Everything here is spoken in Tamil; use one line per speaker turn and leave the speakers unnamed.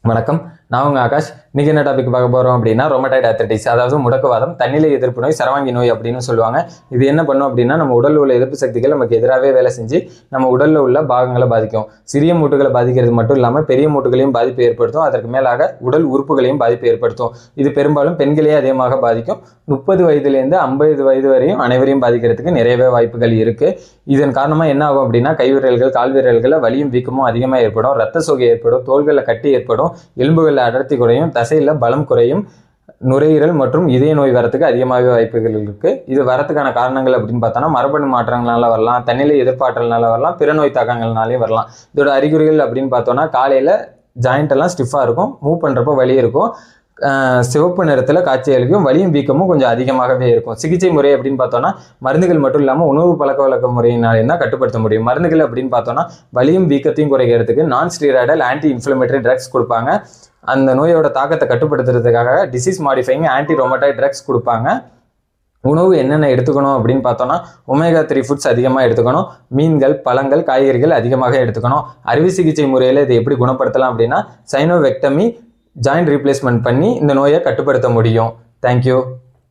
வணக்கம். நான் உங்க ஆகாஷ். இன்னைக்கு என்ன டாபிக் பார்க்க போறோம் அப்படின்னா ரொமட்டாய்டு ஆர்த்ரைட்டிஸ், அதாவது முடக்குவாதம், தன்னிலை எதிர்ப்பு நோய், சரவாங்கி நோய் அப்படின்னு சொல்லுவாங்க. இது என்ன பண்ணும் அப்படின்னா நம்ம உடல்ல உள்ள எதிர்ப்பு சக்திகள் நமக்கு எதிராகவே வேலை செஞ்சு நம்ம உடல்ல உள்ள பாகங்களை பாதிக்கும். சிறிய மூட்டுகளை பாதிக்கிறது மட்டும் இல்லாமல் பெரிய மூட்டுகளையும் பாதிப்பு ஏற்படுத்தும். அதற்கு மேலாக உடல் உறுப்புகளையும் பாதிப்பு ஏற்படுத்தும். இது பெரும்பாலும் பெண்களையே அதிகமாக பாதிக்கும். 30 வயதுலேருந்து 50 வயது வரையும் அனைவரையும் பாதிக்கிறதுக்கு நிறையவே வாய்ப்புகள் இருக்கு. இதன் காரணமா என்ன ஆகும் அப்படின்னா கைவிரல்கள், கால்விரல்களில் வலியும் வீக்கமும் அதிகமாக ஏற்படும், ரத்த சோகை ஏற்படும், தோள்களில் கட்டி ஏற்படும், எலும்புகளில் அடர்த்தி குறையும், தசையில் பலம் குறையும், நுரையீரல் மற்றும் இதய நோய் வரத்துக்கு அதிகமாகவே வாய்ப்புகள் இருக்கு. இது வரத்துக்கான காரணங்கள் அப்படின்னு பார்த்தோம்னா மரபணு மாற்றங்களால வரலாம், தன்னிலை எதிர்ப்பாற்றல்னால வரலாம், பிற நோய் தாக்கங்கள்னாலே வரலாம். இதோட அறிகுறிகள் அப்படின்னு பார்த்தோம்னா காலையில் ஜாயிண்ட் எல்லாம் ஸ்டிஃபாக இருக்கும், மூவ் பண்ணுறப்போ வலி இருக்கும், சிவப்பு நிறத்தில் காய்ச்சல் அளிக்கும், வலியும் வீக்கமும் கொஞ்சம் அதிகமாகவே இருக்கும். சிகிச்சை முறை அப்படின்னு பார்த்தோம்னா மருந்துகள் மட்டும் இல்லாமல் உணவு பழக்க வழக்க முறையினால கட்டுப்படுத்த முடியும். மருந்துகள் அப்படின்னு பார்த்தோம்னா வலியும் வீக்கத்தையும் குறைக்கிறதுக்கு நான் ஸ்டீராய்டல் ஆன்டி இன்ஃப்ளமேட்டரி ட்ரக்ஸ் கொடுப்பாங்க. அந்த நோயோட தாக்கத்தை கட்டுப்படுத்துறதுக்காக disease modifying anti rheumatoid drugs கொடுப்பாங்க. உணவு என்னென்ன எடுத்துக்கணும் அப்படின்னு பார்த்தோம்னா ஒமேகா 3 ஃபுட்ஸ் அதிகமாக எடுத்துக்கணும், மீன்கள், பழங்கள், காய்கறிகள் அதிகமாக எடுத்துக்கணும். அறுவை சிகிச்சை முறையில் இதை எப்படி குணப்படுத்தலாம் அப்படின்னா சைனோவெக்டமி, ஜாயிண்ட் ரீப்ளேஸ்மெண்ட் பண்ணி இந்த நோயை கட்டுப்படுத்த முடியும். தேங்க்யூ.